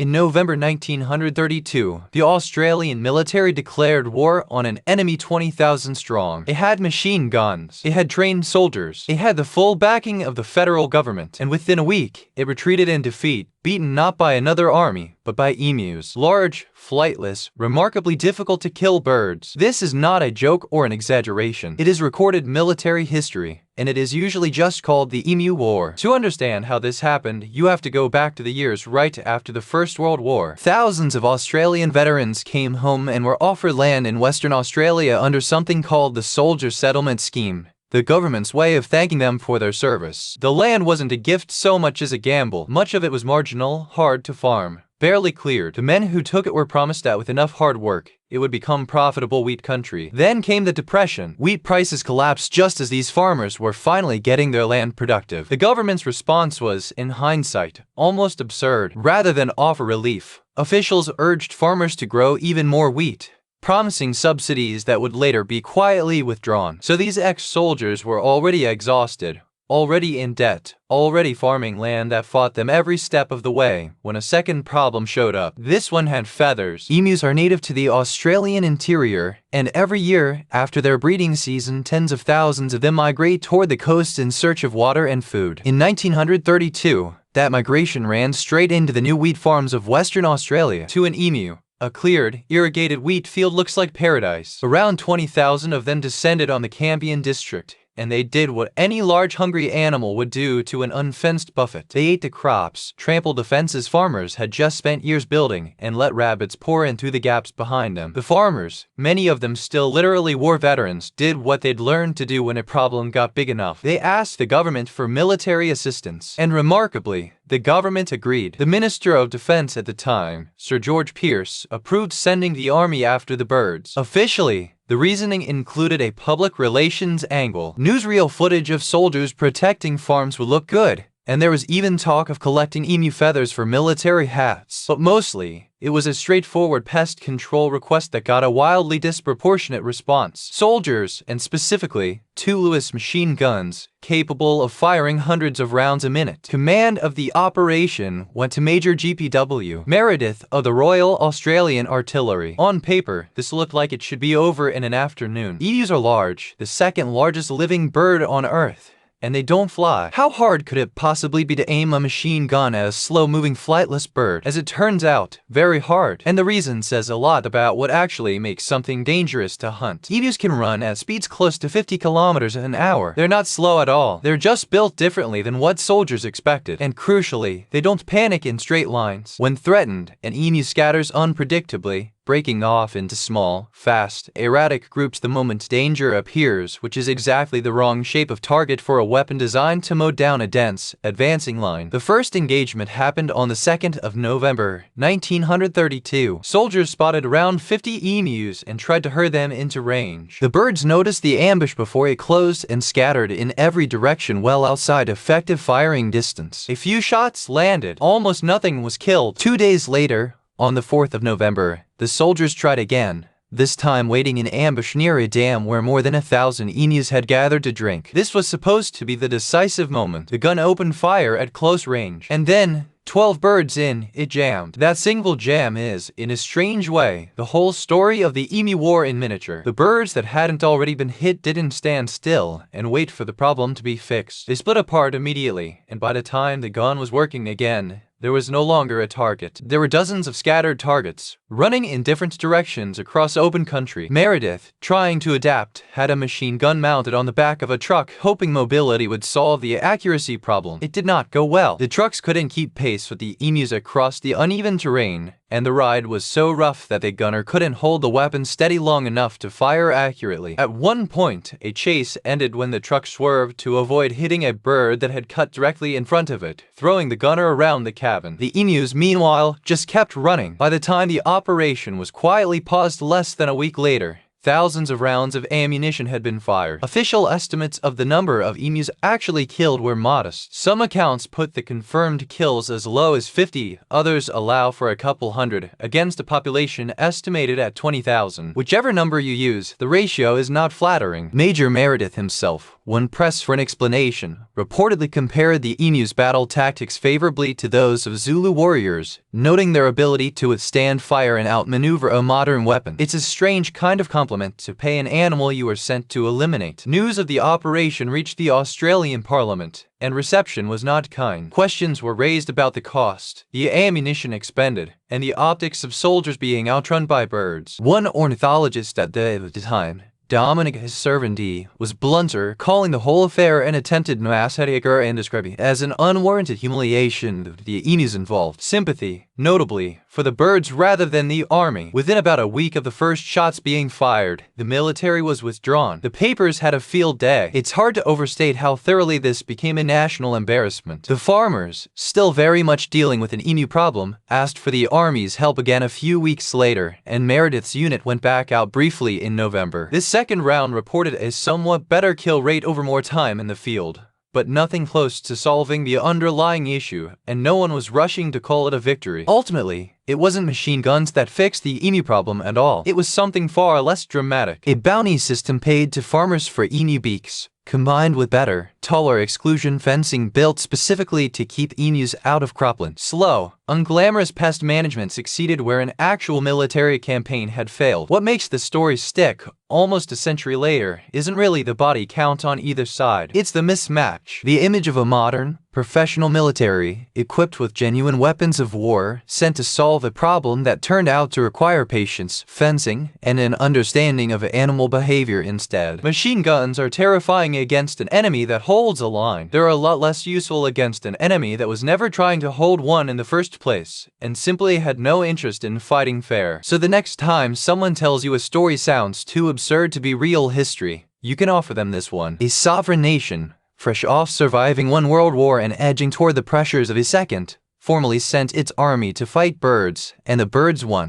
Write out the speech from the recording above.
In November 1932, the Australian military declared war on an enemy 20,000 strong. It had machine guns, it had trained soldiers, it had the full backing of the federal government, and within a week, it retreated in defeat, beaten not by another army, but by emus. Large, flightless, remarkably difficult to kill birds. This is not a joke or an exaggeration. It is recorded military history, and it is usually just called the Emu War. To understand how this happened, you have to go back to the years right after the First World War. Thousands of Australian veterans came home and were offered land in Western Australia under something called the Soldier Settlement Scheme, the government's way of thanking them for their service. The land wasn't a gift so much as a gamble. Much of it was marginal, hard to farm, barely cleared. The men who took it were promised that with enough hard work, it would become profitable wheat country. Then came the Depression. Wheat prices collapsed just as these farmers were finally getting their land productive. The government's response was, in hindsight, almost absurd. Rather than offer relief, officials urged farmers to grow even more wheat, promising subsidies that would later be quietly withdrawn. So these ex-soldiers were already exhausted, already in debt, already farming land that fought them every step of the way, when a second problem showed up. This one had feathers. Emus are native to the Australian interior, and every year, after their breeding season, tens of thousands of them migrate toward the coast in search of water and food. In 1932, that migration ran straight into the new wheat farms of Western Australia. To an emu, a cleared, irrigated wheat field looks like paradise. Around 20,000 of them descended on the Campion district, and they did what any large hungry animal would do to an unfenced buffet. They ate the crops, trampled the fences farmers had just spent years building, and let rabbits pour in through the gaps behind them. The farmers, many of them still literally war veterans, did what they'd learned to do when a problem got big enough. They asked the government for military assistance, and remarkably, the government agreed. The Minister of Defense at the time, Sir George Pearce, approved sending the army after the birds. Officially, the reasoning included a public relations angle. Newsreel footage of soldiers protecting farms would look good, and there was even talk of collecting emu feathers for military hats. But mostly, it was a straightforward pest control request that got a wildly disproportionate response. Soldiers, and specifically, 2 Lewis machine guns, capable of firing hundreds of rounds a minute. Command of the operation went to Major GPW Meredith of the Royal Australian Artillery. On paper, this looked like it should be over in an afternoon. Emus are large, the second largest living bird on Earth, and they don't fly. How hard could it possibly be to aim a machine gun at a slow-moving flightless bird? As it turns out, very hard. And the reason says a lot about what actually makes something dangerous to hunt. Emus can run at speeds close to 50 kilometers an hour. They're not slow at all. They're just built differently than what soldiers expected. And crucially, they don't panic in straight lines. When threatened, an emu scatters unpredictably, breaking off into small, fast, erratic groups the moment danger appears, which is exactly the wrong shape of target for a weapon designed to mow down a dense, advancing line. The first engagement happened on the 2nd of November, 1932. Soldiers spotted around 50 emus and tried to herd them into range. The birds noticed the ambush before it closed and scattered in every direction well outside effective firing distance. A few shots landed. Almost nothing was killed. 2 days later, on the 4th of November, the soldiers tried again, this time waiting in ambush near a dam where more than 1,000 emus had gathered to drink. This was supposed to be the decisive moment. The gun opened fire at close range, and then, 12 birds in, it jammed. That single jam is, in a strange way, the whole story of the Emu War in miniature. The birds that hadn't already been hit didn't stand still and wait for the problem to be fixed. They split apart immediately, and by the time the gun was working again, there was no longer a target. There were dozens of scattered targets, running in different directions across open country. Meredith, trying to adapt, had a machine gun mounted on the back of a truck, hoping mobility would solve the accuracy problem. It did not go well. The trucks couldn't keep pace with the emus across the uneven terrain, and the ride was so rough that the gunner couldn't hold the weapon steady long enough to fire accurately. At one point, a chase ended when the truck swerved to avoid hitting a bird that had cut directly in front of it, throwing the gunner around the cabin. The emus, meanwhile, just kept running. By the time the operation was quietly paused less than a week later, thousands of rounds of ammunition had been fired. Official estimates of the number of emus actually killed were modest. Some accounts put the confirmed kills as low as 50, others allow for a couple hundred, against a population estimated at 20,000. Whichever number you use, the ratio is not flattering. Major Meredith himself, when pressed for an explanation, reportedly compared the emus' battle tactics favorably to those of Zulu warriors, noting their ability to withstand fire and outmaneuver a modern weapon. It's a strange kind of compliment to pay an animal you were sent to eliminate. News of the operation reached the Australian Parliament, and reception was not kind. Questions were raised about the cost, the ammunition expended, and the optics of soldiers being outrun by birds. One ornithologist at the time, Dominic Servandi, was blunter, calling the whole affair an attempted massacre and describing it as an unwarranted humiliation of the emus involved. Sympathy, notably, for the birds rather than the army. Within about a week of the first shots being fired, the military was withdrawn. The papers had a field day. It's hard to overstate how thoroughly this became a national embarrassment. The farmers, still very much dealing with an emu problem, asked for the army's help again a few weeks later, and Meredith's unit went back out briefly in November. This second round reported a somewhat better kill rate over more time in the field, but nothing close to solving the underlying issue, and no one was rushing to call it a victory. Ultimately, it wasn't machine guns that fixed the emu problem at all. It was something far less dramatic. A bounty system paid to farmers for emu beaks, combined with better, taller exclusion fencing built specifically to keep emus out of cropland. Slow, unglamorous pest management succeeded where an actual military campaign had failed. What makes the story stick, almost a century later, isn't really the body count on either side. It's the mismatch. The image of a modern, professional military, equipped with genuine weapons of war, sent to solve a problem that turned out to require patience, fencing, and an understanding of animal behavior instead. Machine guns are terrifying against an enemy that holds a line. They're a lot less useful against an enemy that was never trying to hold one in the first place, and simply had no interest in fighting fair. So the next time someone tells you a story sounds too absurd to be real history, you can offer them this one. A sovereign nation, fresh off surviving one world war and edging toward the pressures of a second, formally sent its army to fight birds, and the birds won.